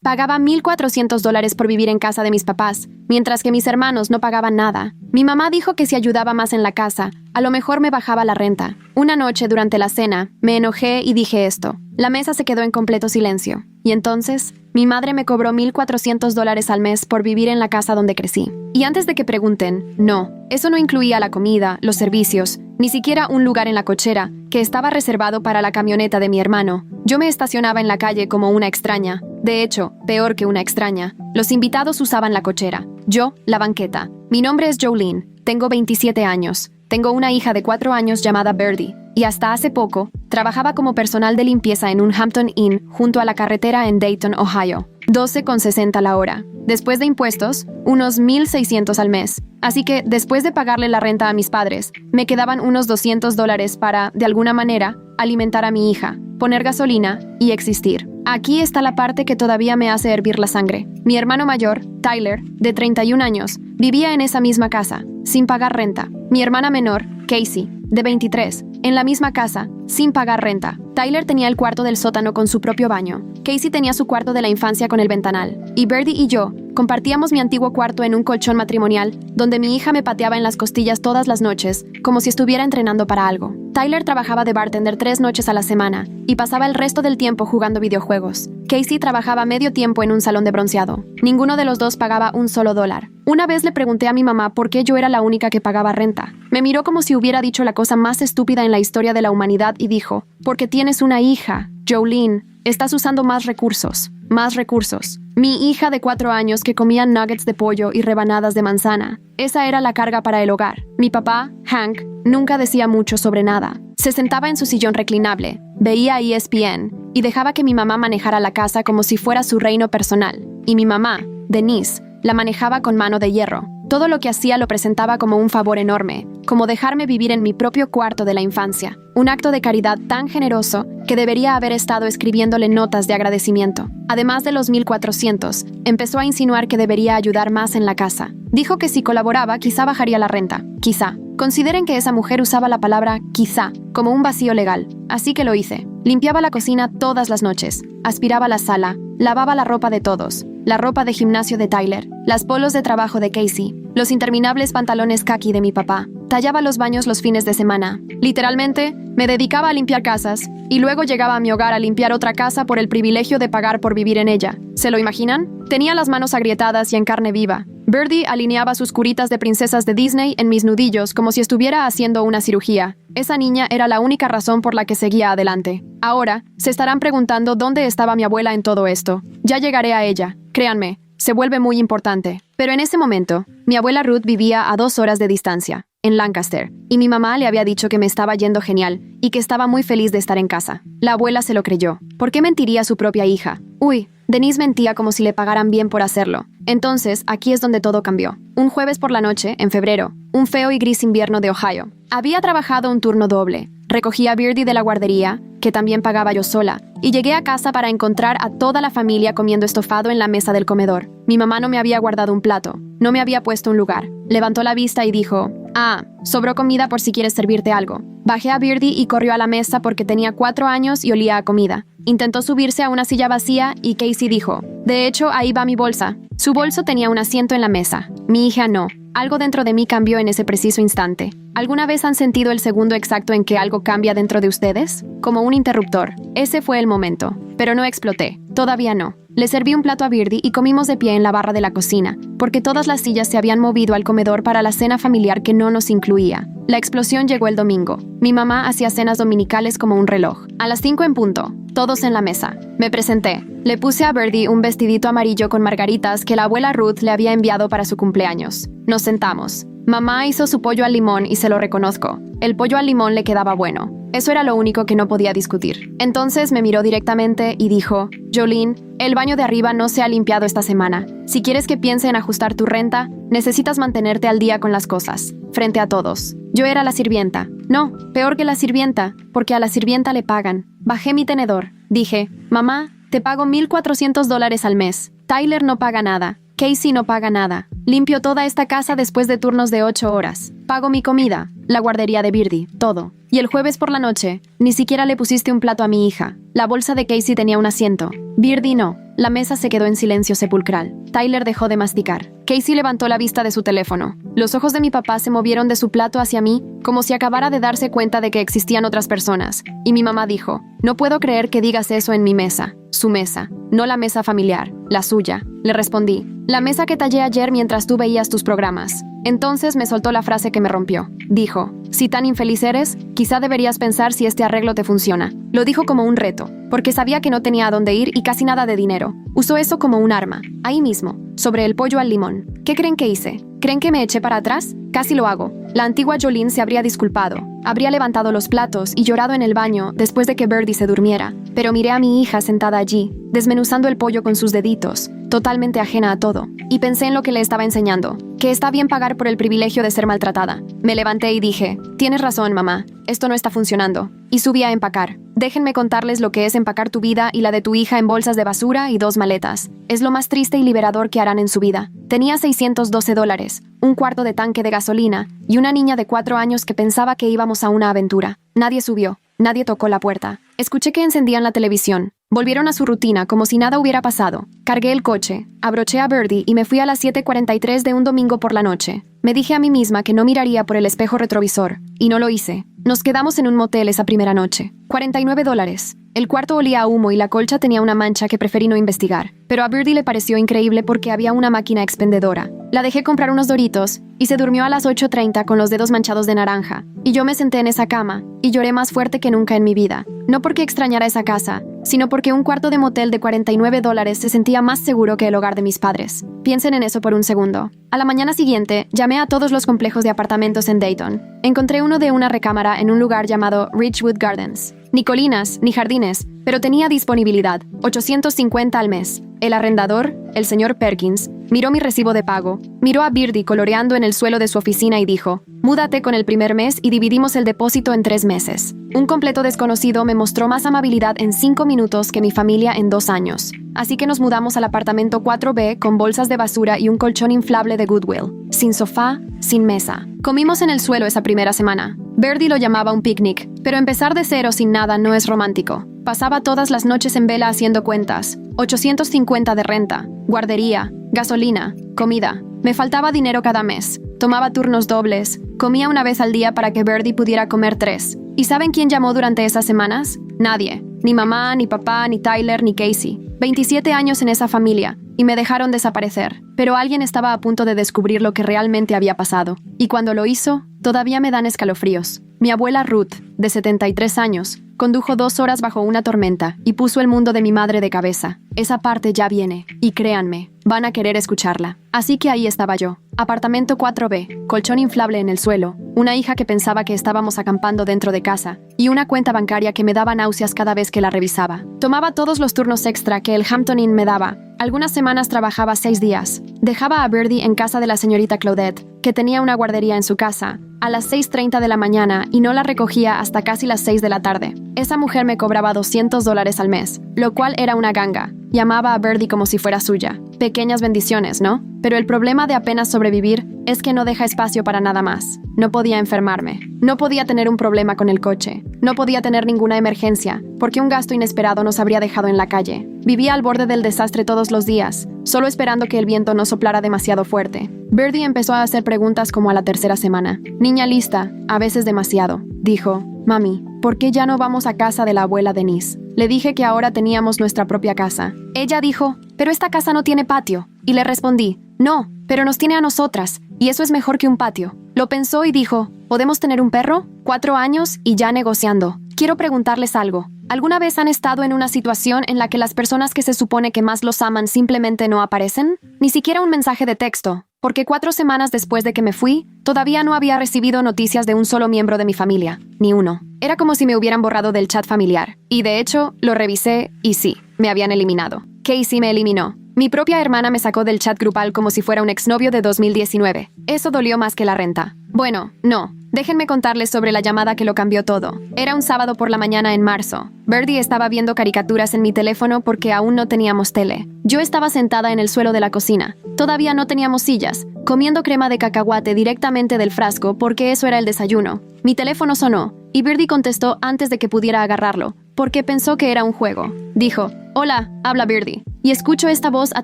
Pagaba $1,400 por vivir en casa de mis papás, mientras que mis hermanos no pagaban nada. Mi mamá dijo que si ayudaba más en la casa, a lo mejor me bajaba la renta. Una noche durante la cena, me enojé y dije esto. La mesa se quedó en completo silencio. Y entonces, mi madre me cobró $1,400 al mes por vivir en la casa donde crecí. Y antes de que pregunten, no, eso no incluía la comida, los servicios, ni siquiera un lugar en la cochera, que estaba reservado para la camioneta de mi hermano. Yo me estacionaba en la calle como una extraña. De hecho, peor que una extraña. Los invitados usaban la cochera. Yo, la banqueta. Mi nombre es Jolene. Tengo 27 años. Tengo una hija de 4 años llamada Birdie. Y hasta hace poco, trabajaba como personal de limpieza en un Hampton Inn junto a la carretera en Dayton, Ohio. $12,60 la hora. Después de impuestos, unos $1,600 al mes. Así que, después de pagarle la renta a mis padres, me quedaban unos $200 para, de alguna manera, alimentar a mi hija, poner gasolina y existir. Aquí está la parte que todavía me hace hervir la sangre. Mi hermano mayor, Tyler, de 31 años, vivía en esa misma casa, sin pagar renta. Mi hermana menor, Casey, de 23, en la misma casa, sin pagar renta. Tyler tenía el cuarto del sótano con su propio baño. Casey tenía su cuarto de la infancia con el ventanal. Y Birdie y yo compartíamos mi antiguo cuarto en un colchón matrimonial, donde mi hija me pateaba en las costillas todas las noches, como si estuviera entrenando para algo. Tyler trabajaba de bartender 3 noches a la semana, y pasaba el resto del tiempo jugando videojuegos. Casey trabajaba medio tiempo en un salón de bronceado. Ninguno de los dos pagaba un solo dólar. Una vez le pregunté a mi mamá por qué yo era la única que pagaba renta. Me miró como si hubiera dicho la cosa más estúpida en la historia de la humanidad y dijo, «Porque tienes una hija, Jolene. Estás usando más recursos. Más recursos». Mi hija de 4 años que comía nuggets de pollo y rebanadas de manzana. Esa era la carga para el hogar. Mi papá, Hank, nunca decía mucho sobre nada. Se sentaba en su sillón reclinable, veía ESPN y dejaba que mi mamá manejara la casa como si fuera su reino personal. Y mi mamá, Denise, la manejaba con mano de hierro. Todo lo que hacía lo presentaba como un favor enorme, como dejarme vivir en mi propio cuarto de la infancia. Un acto de caridad tan generoso que debería haber estado escribiéndole notas de agradecimiento. Además de los $1,400, empezó a insinuar que debería ayudar más en la casa. Dijo que si colaboraba, quizá bajaría la renta. Quizá. Consideren que esa mujer usaba la palabra quizá como un vacío legal. Así que lo hice. Limpiaba la cocina todas las noches, aspiraba la sala, lavaba la ropa de todos, la ropa de gimnasio de Tyler, las polos de trabajo de Casey, los interminables pantalones khaki de mi papá. Tallaba los baños los fines de semana. Literalmente, me dedicaba a limpiar casas y luego llegaba a mi hogar a limpiar otra casa por el privilegio de pagar por vivir en ella. ¿Se lo imaginan? Tenía las manos agrietadas y en carne viva. Birdie alineaba sus curitas de princesas de Disney en mis nudillos como si estuviera haciendo una cirugía. Esa niña era la única razón por la que seguía adelante. Ahora, se estarán preguntando dónde estaba mi abuela en todo esto. Ya llegaré a ella. Créanme, se vuelve muy importante. Pero en ese momento, mi abuela Ruth vivía a 2 horas de distancia, en Lancaster, y mi mamá le había dicho que me estaba yendo genial y que estaba muy feliz de estar en casa. La abuela se lo creyó. ¿Por qué mentiría a su propia hija? Uy, Denise mentía como si le pagaran bien por hacerlo. Entonces, aquí es donde todo cambió. Un jueves por la noche, en febrero, un feo y gris invierno de Ohio. Había trabajado un turno doble. Recogí a Birdie de la guardería, que también pagaba yo sola, y llegué a casa para encontrar a toda la familia comiendo estofado en la mesa del comedor. Mi mamá no me había guardado un plato, no me había puesto un lugar. Levantó la vista y dijo, «Ah, sobró comida por si quieres servirte algo». Bajé a Birdie y corrió a la mesa porque tenía 4 años y olía a comida. Intentó subirse a una silla vacía y Casey dijo, «De hecho, ahí va mi bolsa». Su bolso tenía un asiento en la mesa. Mi hija no. Algo dentro de mí cambió en ese preciso instante. ¿Alguna vez han sentido el segundo exacto en que algo cambia dentro de ustedes? Como un interruptor. Ese fue el momento. Pero no exploté. Todavía no. Le serví un plato a Birdie y comimos de pie en la barra de la cocina, porque todas las sillas se habían movido al comedor para la cena familiar que no nos incluía. La explosión llegó el domingo. Mi mamá hacía cenas dominicales como un reloj. A las 5 en punto. Todos en la mesa. Me presenté. Le puse a Birdie un vestidito amarillo con margaritas que la abuela Ruth le había enviado para su cumpleaños. Nos sentamos. Mamá hizo su pollo al limón y se lo reconozco. El pollo al limón le quedaba bueno. Eso era lo único que no podía discutir. Entonces me miró directamente y dijo, «Jolene, el baño de arriba no se ha limpiado esta semana. Si quieres que piense en ajustar tu renta, necesitas mantenerte al día con las cosas, frente a todos». Yo era la sirvienta. No, peor que la sirvienta, porque a la sirvienta le pagan. Bajé mi tenedor. Dije, «Mamá, te pago $1,400 al mes. Tyler no paga nada. Casey no paga nada. Limpio toda esta casa después de turnos de 8 horas. Pago mi comida, la guardería de Birdie, todo. Y el jueves por la noche, ni siquiera le pusiste un plato a mi hija. La bolsa de Casey tenía un asiento. Birdie no. La mesa se quedó en silencio sepulcral. Tyler dejó de masticar. Casey levantó la vista de su teléfono. Los ojos de mi papá se movieron de su plato hacia mí, como si acabara de darse cuenta de que existían otras personas. Y mi mamá dijo, no puedo creer que digas eso en mi mesa. Su mesa, no la mesa familiar, la suya. Le respondí, la mesa que tallé ayer mientras tú veías tus programas. Entonces me soltó la frase que me rompió. Dijo, si tan infeliz eres, quizá deberías pensar si este arreglo te funciona. Lo dijo como un reto, porque sabía que no tenía a dónde ir y casi nada de dinero. Usó eso como un arma, ahí mismo, sobre el pollo al limón. ¿Qué creen que hice? ¿Creen que me eché para atrás? Casi lo hago. La antigua Jolene se habría disculpado, habría levantado los platos y llorado en el baño después de que Birdie se durmiera. Pero miré a mi hija sentada allí, desmenuzando el pollo con sus deditos, totalmente ajena a todo, y pensé en lo que le estaba enseñando, que está bien pagar por el privilegio de ser maltratada. Me levanté y dije, tienes razón, mamá, esto no está funcionando. Y subí a empacar. Déjenme contarles lo que es empacar tu vida y la de tu hija en bolsas de basura y 2 maletas. Es lo más triste y liberador que harán en su vida. Tenía $612, un cuarto de tanque de gasolina y una niña de 4 años que pensaba que íbamos a una aventura. Nadie subió, nadie tocó la puerta. Escuché que encendían la televisión. Volvieron a su rutina como si nada hubiera pasado. Cargué el coche, abroché a Birdie y me fui a las 7:43 de un domingo por la noche. Me dije a mí misma que no miraría por el espejo retrovisor, y no lo hice. Nos quedamos en un motel esa primera noche. $49. El cuarto olía a humo y la colcha tenía una mancha que preferí no investigar. Pero a Birdie le pareció increíble porque había una máquina expendedora. La dejé comprar unos Doritos y se durmió a las 8:30 con los dedos manchados de naranja. Y yo me senté en esa cama y lloré más fuerte que nunca en mi vida. No porque extrañara esa casa, sino porque un cuarto de motel de $49 se sentía más seguro que el hogar de mis padres. Piensen en eso por un segundo. A la mañana siguiente, llamé a todos los complejos de apartamentos en Dayton. Encontré uno de una recámara en un lugar llamado Ridgewood Gardens. Ni colinas, ni jardines, pero tenía disponibilidad, $850 al mes. El arrendador, el señor Perkins, miró mi recibo de pago, miró a Birdie coloreando en el suelo de su oficina y dijo, múdate con el primer mes y dividimos el depósito en 3 meses. Un completo desconocido me mostró más amabilidad en 5 minutos que mi familia en 2 años. Así que nos mudamos al apartamento 4B con bolsas de basura y un colchón inflable de Goodwill. Sin sofá, sin mesa. Comimos en el suelo esa primera semana. Birdie lo llamaba un picnic, pero empezar de cero sin nada no es romántico. Pasaba todas las noches en vela haciendo cuentas. $850 de renta, guardería, gasolina, comida. Me faltaba dinero cada mes. Tomaba turnos dobles. Comía una vez al día para que Birdie pudiera comer 3. ¿Y saben quién llamó durante esas semanas? Nadie. Ni mamá, ni papá, ni Tyler, ni Casey. 27 años en esa familia, y me dejaron desaparecer. Pero alguien estaba a punto de descubrir lo que realmente había pasado. Y cuando lo hizo, todavía me dan escalofríos. Mi abuela Ruth, de 73 años, condujo 2 horas bajo una tormenta y puso el mundo de mi madre de cabeza. Esa parte ya viene, y créanme, van a querer escucharla. Así que ahí estaba yo. Apartamento 4B, colchón inflable en el suelo, una hija que pensaba que estábamos acampando dentro de casa, y una cuenta bancaria que me daba náuseas cada vez que la revisaba. Tomaba todos los turnos extra que el Hampton Inn me daba. Algunas semanas trabajaba 6 días. Dejaba a Birdie en casa de la señorita Claudette, que tenía una guardería en su casa, a las 6:30 de la mañana y no la recogía hasta casi las 6 de la tarde. Esa mujer me cobraba $200 al mes, lo cual era una ganga. Llamaba a Birdie como si fuera suya. Pequeñas bendiciones, ¿no? Pero el problema de apenas sobrevivir es que no deja espacio para nada más. No podía enfermarme. No podía tener un problema con el coche. No podía tener ninguna emergencia, porque un gasto inesperado nos habría dejado en la calle. Vivía al borde del desastre todos los días, solo esperando que el viento no soplara demasiado fuerte. Birdie empezó a hacer preguntas como a la 3.ª semana. Niña lista, a veces demasiado. Dijo, mami, ¿por qué ya no vamos a casa de la abuela Denise? Le dije que ahora teníamos nuestra propia casa. Ella dijo, pero esta casa no tiene patio. Y le respondí, no, pero nos tiene a nosotras, y eso es mejor que un patio. Lo pensó y dijo, ¿podemos tener un perro? 4 años y ya negociando. Quiero preguntarles algo. ¿Alguna vez han estado en una situación en la que las personas que se supone que más los aman simplemente no aparecen? Ni siquiera un mensaje de texto, porque 4 semanas después de que me fui, todavía no había recibido noticias de un solo miembro de mi familia, ni uno. Era como si me hubieran borrado del chat familiar. Y de hecho, lo revisé y sí, me habían eliminado. Casey me eliminó. Mi propia hermana me sacó del chat grupal como si fuera un exnovio de 2019. Eso dolió más que la renta. Bueno, no Déjenme contarles sobre la llamada que lo cambió todo. Era un sábado por la mañana en marzo. Birdie estaba viendo caricaturas en mi teléfono porque aún no teníamos tele. Yo estaba sentada en el suelo de la cocina. Todavía no teníamos sillas, comiendo crema de cacahuate directamente del frasco porque eso era el desayuno. Mi teléfono sonó y Birdie contestó antes de que pudiera agarrarlo, porque pensó que era un juego. Dijo, «Hola», habla Birdie. Y escucho esta voz a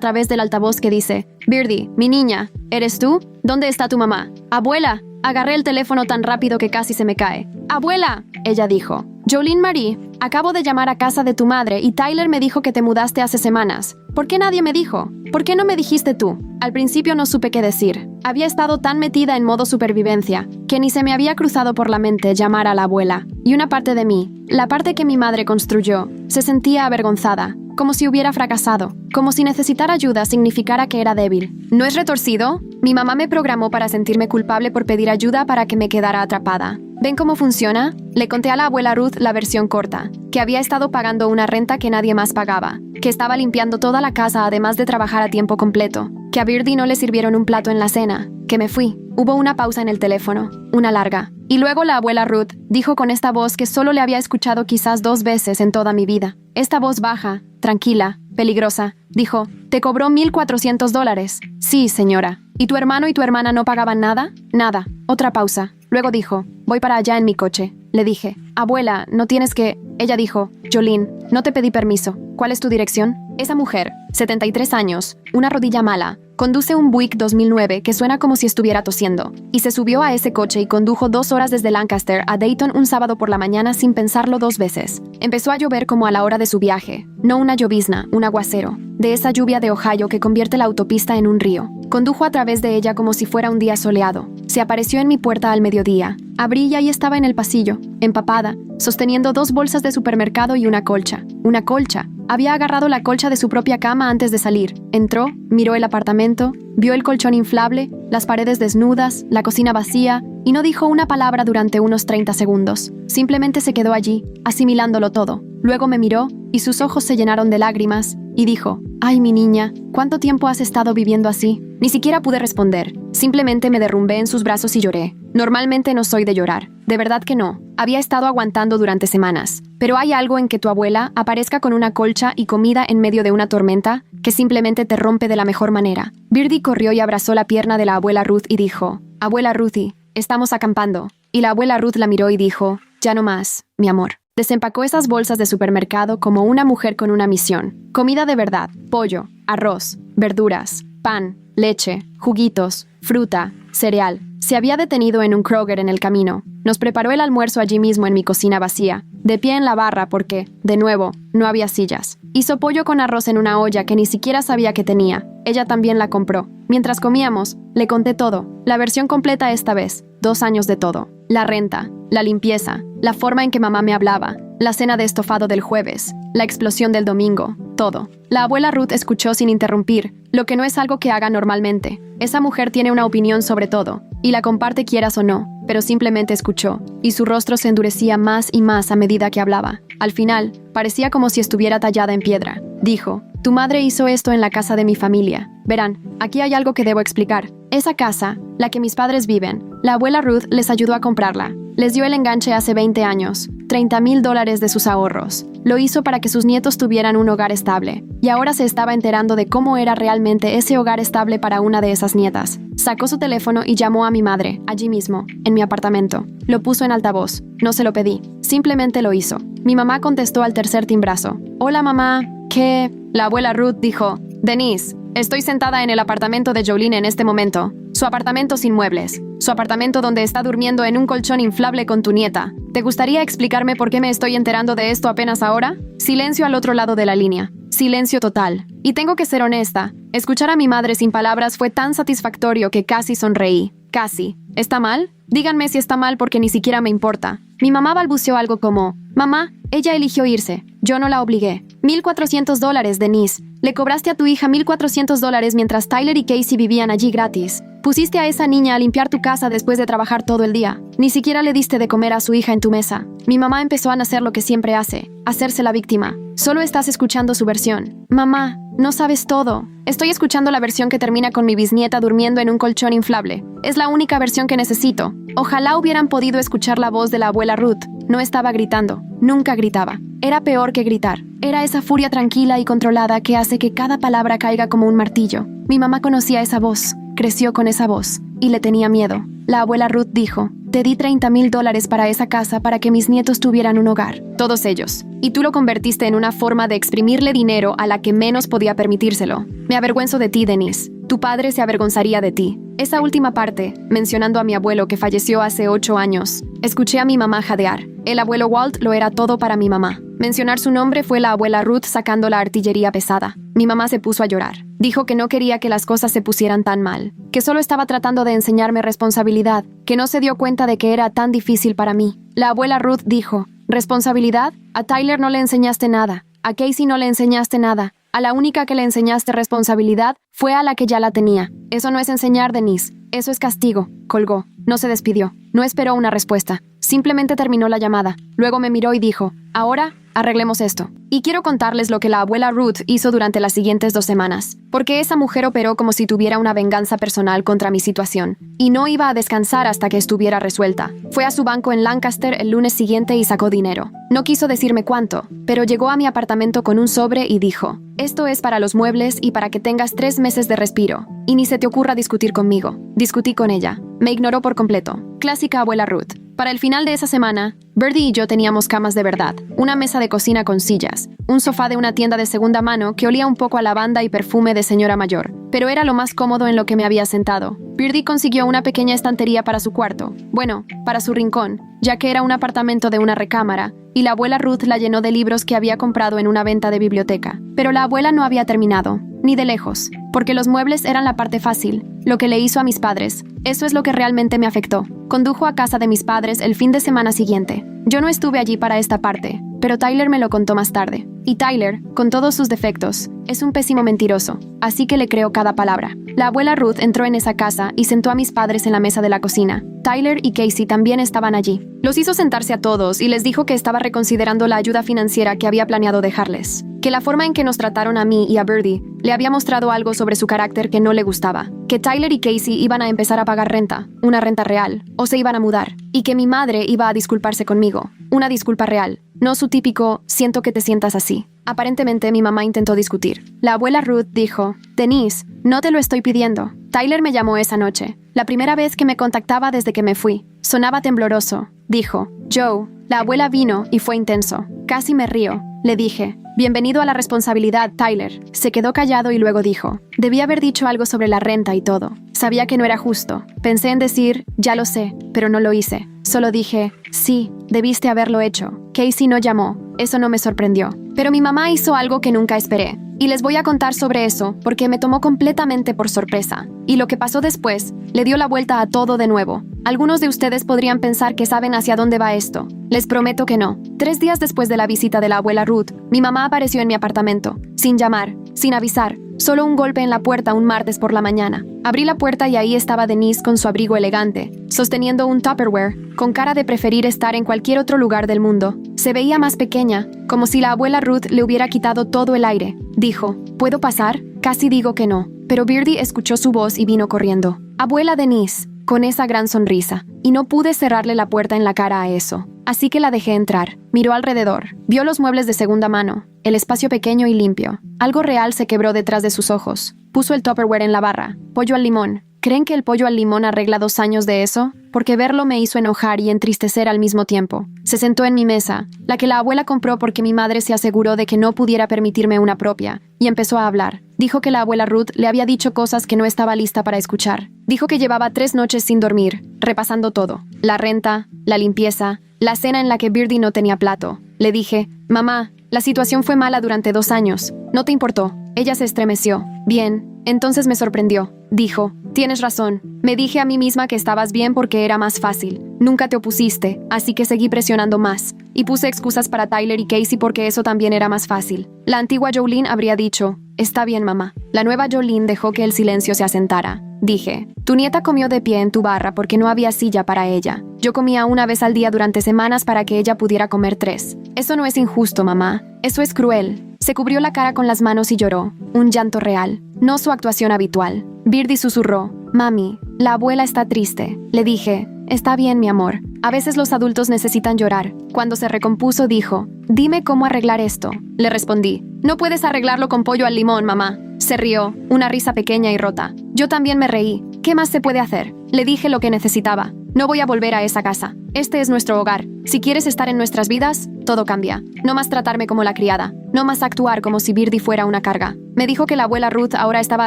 través del altavoz que dice, «Birdie, mi niña, ¿eres tú? ¿Dónde está tu mamá?» «Abuela». Agarré el teléfono tan rápido que casi se me cae. «Abuela», ella dijo. «Jolene Marie, acabo de llamar a casa de tu madre y Tyler me dijo que te mudaste hace semanas. ¿Por qué nadie me dijo? ¿Por qué no me dijiste tú?» Al principio no supe qué decir. Había estado tan metida en modo supervivencia que ni se me había cruzado por la mente llamar a la abuela. Y una parte de mí, la parte que mi madre construyó, se sentía avergonzada, como si hubiera fracasado, como si necesitar ayuda significara que era débil. ¿No es retorcido? Mi mamá me programó para sentirme culpable por pedir ayuda para que me quedara atrapada. ¿Ven cómo funciona? Le conté a la abuela Ruth la versión corta, que había estado pagando una renta que nadie más pagaba, que estaba limpiando toda la casa además de trabajar a tiempo completo, que a Birdie no le sirvieron un plato en la cena, que me fui. Hubo una pausa en el teléfono, una larga. Y luego la abuela Ruth dijo con esta voz que solo le había escuchado quizás 2 veces en toda mi vida. Esta voz baja, tranquila, peligrosa, dijo, «¿Te cobró $1,400? Sí, señora. ¿Y tu hermano y tu hermana no pagaban nada?» «Nada». Otra pausa. Luego dijo, «Voy para allá en mi coche». Le dije, «Abuela, no tienes que...» Ella dijo, «Jolene, no te pedí permiso. ¿Cuál es tu dirección?» Esa mujer, 73 años, una rodilla mala, conduce un Buick 2009 que suena como si estuviera tosiendo, y se subió a ese coche y condujo 2 horas desde Lancaster a Dayton un sábado por la mañana sin pensarlo 2 veces. Empezó a llover como a la hora de su viaje, no una llovizna, un aguacero, de esa lluvia de Ohio que convierte la autopista en un río. Condujo a través de ella como si fuera un día soleado. Se apareció en mi puerta al mediodía. Abrí y ahí estaba en el pasillo, empapada, sosteniendo 2 bolsas de supermercado y una colcha. Una colcha. Había agarrado la colcha de su propia cama antes de salir. Entró, miró el apartamento, vio el colchón inflable, las paredes desnudas, la cocina vacía, y no dijo una palabra durante unos 30 segundos. Simplemente se quedó allí, asimilándolo todo. Luego me miró, y sus ojos se llenaron de lágrimas, y dijo, «Ay, mi niña, ¿cuánto tiempo has estado viviendo así?» Ni siquiera pude responder. Simplemente me derrumbé en sus brazos y lloré. Normalmente no soy de llorar. De verdad que no. Había estado aguantando durante semanas. Pero hay algo en que tu abuela aparezca con una colcha y comida en medio de una tormenta que simplemente te rompe de la mejor manera. Birdie corrió y abrazó la pierna de la abuela Ruth y dijo, «Abuela Ruthie, estamos acampando». Y la abuela Ruth la miró y dijo, «Ya no más, mi amor». Desempacó esas bolsas de supermercado como una mujer con una misión. Comida de verdad, pollo, arroz, verduras, pan, leche, juguitos, fruta, cereal. Se había detenido en un Kroger en el camino. Nos preparó el almuerzo allí mismo en mi cocina vacía, de pie en la barra porque, de nuevo, no había sillas. Hizo pollo con arroz en una olla que ni siquiera sabía que tenía. Ella también la compró. Mientras comíamos, le conté todo. La versión completa esta vez. 2 años de todo. La renta, la limpieza, la forma en que mamá me hablaba, la cena de estofado del jueves, la explosión del domingo, todo. La abuela Ruth escuchó sin interrumpir, lo que no es algo que haga normalmente. Esa mujer tiene una opinión sobre todo, y la comparte quieras o no, pero simplemente escuchó, y su rostro se endurecía más y más a medida que hablaba. Al final, parecía como si estuviera tallada en piedra. Dijo, «Tu madre hizo esto en la casa de mi familia. Verán, aquí hay algo que debo explicar. Esa casa, la que mis padres viven, la abuela Ruth les ayudó a comprarla. Les dio el enganche hace 20 años, $30,000 de sus ahorros. Lo hizo para que sus nietos tuvieran un hogar estable. Y ahora se estaba enterando de cómo era realmente ese hogar estable para una de esas nietas. Sacó su teléfono y llamó a mi madre, allí mismo, en mi apartamento. Lo puso en altavoz. No se lo pedí. Simplemente lo hizo. Mi mamá contestó al tercer timbrazo. «Hola, mamá. ¿Qué?» La abuela Ruth dijo, «Denise, estoy sentada en el apartamento de Jolene en este momento. Su apartamento sin muebles. Su apartamento donde está durmiendo en un colchón inflable con tu nieta. ¿Te gustaría explicarme por qué me estoy enterando de esto apenas ahora?» Silencio al otro lado de la línea. Silencio total. Y tengo que ser honesta. Escuchar a mi madre sin palabras fue tan satisfactorio que casi sonreí. Casi. ¿Está mal? Díganme si está mal porque ni siquiera me importa. Mi mamá balbuceó algo como, «Mamá, ella eligió irse. Yo no la obligué». $1,400, Denise. Le cobraste a tu hija $1,400 mientras Tyler y Casey vivían allí gratis. Pusiste a esa niña a limpiar tu casa después de trabajar todo el día. Ni siquiera le diste de comer a su hija en tu mesa. Mi mamá empezó a hacer lo que siempre hace, hacerse la víctima. Solo estás escuchando su versión. Mamá, no sabes todo. Estoy escuchando la versión que termina con mi bisnieta durmiendo en un colchón inflable. Es la única versión que necesito. Ojalá hubieran podido escuchar la voz de la abuela Ruth. No estaba gritando. Nunca gritaba. Era peor que gritar. Era esa furia tranquila y controlada que hace que cada palabra caiga como un martillo. Mi mamá conocía esa voz. Creció con esa voz. Y le tenía miedo. La abuela Ruth dijo: te di $30,000 para esa casa para que mis nietos tuvieran un hogar. Todos ellos. Y tú lo convertiste en una forma de exprimirle dinero a la que menos podía permitírselo. Me avergüenzo de ti, Denise. Tu padre se avergonzaría de ti. Esa última parte, mencionando a mi abuelo que falleció hace 8 años, escuché a mi mamá jadear. El abuelo Walt lo era todo para mi mamá. Mencionar su nombre fue la abuela Ruth sacando la artillería pesada. Mi mamá se puso a llorar. Dijo que no quería que las cosas se pusieran tan mal, que solo estaba tratando de enseñarme responsabilidad, que no se dio cuenta de que era tan difícil para mí. La abuela Ruth dijo: ¿responsabilidad? A Tyler no le enseñaste nada. A Casey no le enseñaste nada. A la única que le enseñaste responsabilidad fue a la que ya la tenía. Eso no es enseñar, Denise. Eso es castigo. Colgó. No se despidió. No esperó una respuesta. Simplemente terminó la llamada. Luego me miró y dijo: ahora, arreglemos esto. Y quiero contarles lo que la abuela Ruth hizo durante las siguientes 2 semanas. Porque esa mujer operó como si tuviera una venganza personal contra mi situación. Y no iba a descansar hasta que estuviera resuelta. Fue a su banco en Lancaster el lunes siguiente y sacó dinero. No quiso decirme cuánto, pero llegó a mi apartamento con un sobre y dijo: esto es para los muebles y para que tengas 3 meses de respiro. Y ni se te ocurra discutir conmigo. Discutí con ella. Me ignoró por completo. Clásica abuela Ruth. Para el final de esa semana, Birdie y yo teníamos camas de verdad, una mesa de cocina con sillas, un sofá de una tienda de segunda mano que olía un poco a lavanda y perfume de señora mayor, pero era lo más cómodo en lo que me había sentado. Birdie consiguió una pequeña estantería para su cuarto, bueno, para su rincón, ya que era un apartamento de una recámara, y la abuela Ruth la llenó de libros que había comprado en una venta de biblioteca. Pero la abuela no había terminado, ni de lejos, porque los muebles eran la parte fácil, lo que le hizo a mis padres. Eso es lo que realmente me afectó. Condujo a casa de mis padres el fin de semana siguiente. Yo no estuve allí para esta parte, pero Tyler me lo contó más tarde. Y Tyler, con todos sus defectos, es un pésimo mentiroso, así que le creo cada palabra. La abuela Ruth entró en esa casa y sentó a mis padres en la mesa de la cocina. Tyler y Casey también estaban allí. Los hizo sentarse a todos y les dijo que estaba reconsiderando la ayuda financiera que había planeado dejarles. Que la forma en que nos trataron a mí y a Birdie le había mostrado algo sobre su carácter que no le gustaba. Que Tyler y Casey iban a empezar a pagar renta, una renta real, o se iban a mudar. Y que mi madre iba a disculparse conmigo, una disculpa real. No su típico: siento que te sientas así. Aparentemente mi mamá intentó discutir. La abuela Ruth dijo: Denise, no te lo estoy pidiendo. Tyler me llamó esa noche, la primera vez que me contactaba desde que me fui. Sonaba tembloroso. Dijo: Joe. La abuela vino y fue intenso. Casi me río. Le dije: bienvenido a la responsabilidad, Tyler. Se quedó callado y luego dijo: debí haber dicho algo sobre la renta y todo. Sabía que no era justo. Pensé en decir: ya lo sé, pero no lo hice. Solo dije: sí, debiste haberlo hecho. Casey no llamó. Eso no me sorprendió. Pero mi mamá hizo algo que nunca esperé. Y les voy a contar sobre eso porque me tomó completamente por sorpresa. Y lo que pasó después le dio la vuelta a todo de nuevo. Algunos de ustedes podrían pensar que saben hacia dónde va esto. Les prometo que no. 3 días después de la visita de la abuela Ruth, mi mamá apareció en mi apartamento, sin llamar, sin avisar. Solo un golpe en la puerta un martes por la mañana. Abrí la puerta y ahí estaba Denise con su abrigo elegante, sosteniendo un Tupperware, con cara de preferir estar en cualquier otro lugar del mundo. Se veía más pequeña, como si la abuela Ruth le hubiera quitado todo el aire. Dijo: ¿puedo pasar? Casi digo que no, pero Birdie escuchó su voz y vino corriendo. Abuela Denise, con esa gran sonrisa, y no pude cerrarle la puerta en la cara a eso. Así que la dejé entrar. Miró alrededor. Vio los muebles de segunda mano, el espacio pequeño y limpio. Algo real se quebró detrás de sus ojos. Puso el Tupperware en la barra. Pollo al limón. ¿Creen que el pollo al limón arregla 2 años de eso? Porque verlo me hizo enojar y entristecer al mismo tiempo. Se sentó en mi mesa, la que la abuela compró porque mi madre se aseguró de que no pudiera permitirme una propia, y empezó a hablar. Dijo que la abuela Ruth le había dicho cosas que no estaba lista para escuchar. Dijo que llevaba 3 noches sin dormir, repasando todo. La renta, la limpieza, la cena en la que Birdie no tenía plato. Le dije: mamá, la situación fue mala durante 2 años. ¿No te importó? Ella se estremeció. Bien. Entonces me sorprendió. Dijo: tienes razón. Me dije a mí misma que estabas bien porque era más fácil. Nunca te opusiste, así que seguí presionando más. Y puse excusas para Tyler y Casey porque eso también era más fácil. La antigua Jolene habría dicho: está bien, mamá. La nueva Jolene dejó que el silencio se asentara. Dije: tu nieta comió de pie en tu barra porque no había silla para ella. Yo comía 1 vez al día durante semanas para que ella pudiera comer 3. Eso no es injusto, mamá. Eso es cruel. Se cubrió la cara con las manos y lloró. Un llanto real, no su actuación habitual. Birdie susurró: Mami, la abuela está triste. Le dije, está bien, mi amor. A veces los adultos necesitan llorar. Cuando se recompuso, dijo, dime cómo arreglar esto. Le respondí, no puedes arreglarlo con pollo al limón, mamá. Se rió, una risa pequeña y rota. Yo también me reí. ¿Qué más se puede hacer? Le dije lo que necesitaba. No voy a volver a esa casa. Este es nuestro hogar. Si quieres estar en nuestras vidas, todo cambia. No más tratarme como la criada. No más actuar como si Birdie fuera una carga. Me dijo que la abuela Ruth ahora estaba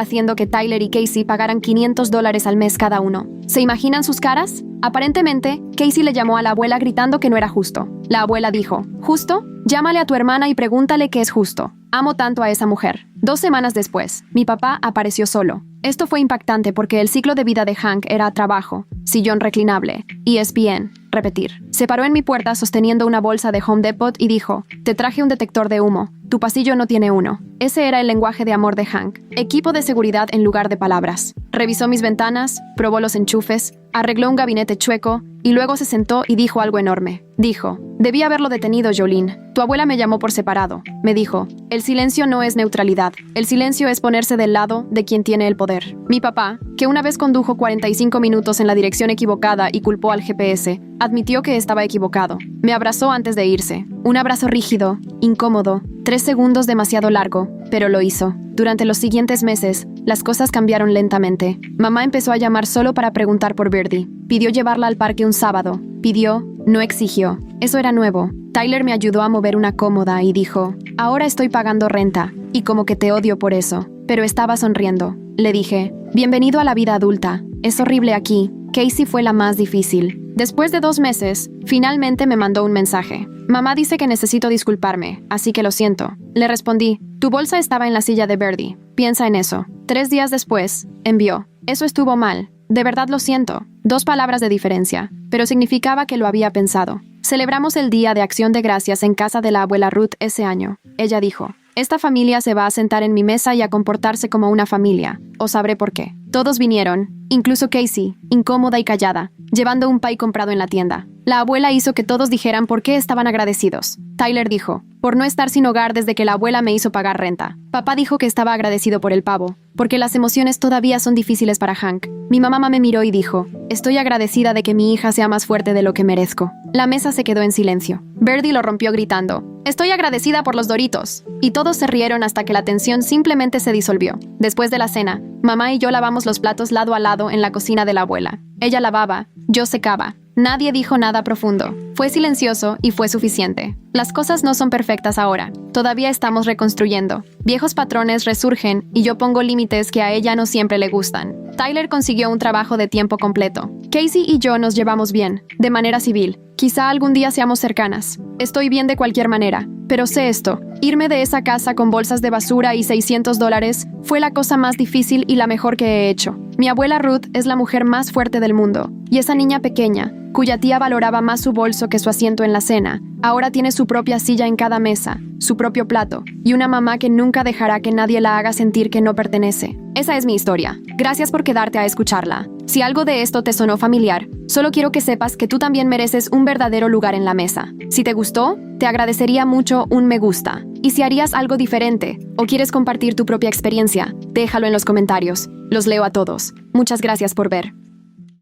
haciendo que Tyler y Casey pagaran $500 al mes cada uno. ¿Se imaginan sus caras? Aparentemente, Casey le llamó a la abuela gritando que no era justo. La abuela dijo, ¿justo? Llámale a tu hermana y pregúntale qué es justo. Amo tanto a esa mujer. 2 semanas después, mi papá apareció solo. Esto fue impactante porque el ciclo de vida de Hank era trabajo, sillón reclinable, ESPN, repetir. Se paró en mi puerta sosteniendo una bolsa de Home Depot y dijo, te traje un detector de humo. Tu pasillo no tiene uno. Ese era el lenguaje de amor de Hank. Equipo de seguridad en lugar de palabras. Revisó mis ventanas, probó los enchufes, arregló un gabinete chueco y luego se sentó y dijo algo enorme. Dijo, debí haberlo detenido, Jolene. Tu abuela me llamó por separado. Me dijo, el silencio no es neutralidad. El silencio es ponerse del lado de quien tiene el poder. Mi papá, que una vez condujo 45 minutos en la dirección equivocada y culpó al GPS, admitió que estaba equivocado. Me abrazó antes de irse. Un abrazo rígido, incómodo, 3 segundos demasiado largo, pero lo hizo. Durante los siguientes meses, las cosas cambiaron lentamente. Mamá empezó a llamar solo para preguntar por Birdie. Pidió llevarla al parque un sábado. Pidió, no exigió. Eso era nuevo. Tyler me ayudó a mover una cómoda y dijo, ahora estoy pagando renta, y como que te odio por eso. Pero estaba sonriendo. Le dije, bienvenido a la vida adulta. Es horrible aquí. Casey fue la más difícil. Después de 2 meses, finalmente me mandó un mensaje. Mamá dice que necesito disculparme, así que lo siento. Le respondí, tu bolsa estaba en la silla de Birdie. Piensa en eso. 3 días después, envió, eso estuvo mal. De verdad lo siento. 2 palabras de diferencia, pero significaba que lo había pensado. Celebramos el Día de Acción de Gracias en casa de la abuela Ruth ese año. Ella dijo, esta familia se va a sentar en mi mesa y a comportarse como una familia. O sabré por qué. Todos vinieron, incluso Casey, incómoda y callada, llevando un pie comprado en la tienda. La abuela hizo que todos dijeran por qué estaban agradecidos. Tyler dijo, por no estar sin hogar desde que la abuela me hizo pagar renta. Papá dijo que estaba agradecido por el pavo, porque las emociones todavía son difíciles para Hank. Mi mamá me miró y dijo, estoy agradecida de que mi hija sea más fuerte de lo que merezco. La mesa se quedó en silencio. Birdie lo rompió gritando, estoy agradecida por los Doritos. Y todos se rieron hasta que la tensión simplemente se disolvió. Después de la cena, mamá y yo lavamos los platos lado a lado en la cocina de la abuela. Ella lavaba, yo secaba. Nadie dijo nada profundo. Fue silencioso y fue suficiente. Las cosas no son perfectas ahora. Todavía estamos reconstruyendo. Viejos patrones resurgen y yo pongo límites que a ella no siempre le gustan. Tyler consiguió un trabajo de tiempo completo. Casey y yo nos llevamos bien, de manera civil. Quizá algún día seamos cercanas. Estoy bien de cualquier manera. Pero sé esto, irme de esa casa con bolsas de basura y $600 fue la cosa más difícil y la mejor que he hecho. Mi abuela Ruth es la mujer más fuerte del mundo, y esa niña pequeña, cuya tía valoraba más su bolso que su asiento en la cena, ahora tiene su propia silla en cada mesa, su propio plato, y una mamá que nunca dejará que nadie la haga sentir que no pertenece. Esa es mi historia. Gracias por quedarte a escucharla. Si algo de esto te sonó familiar, solo quiero que sepas que tú también mereces un verdadero lugar en la mesa. Si te gustó, te agradecería mucho un me gusta. Y si harías algo diferente o quieres compartir tu propia experiencia, déjalo en los comentarios. Los leo a todos. Muchas gracias por ver.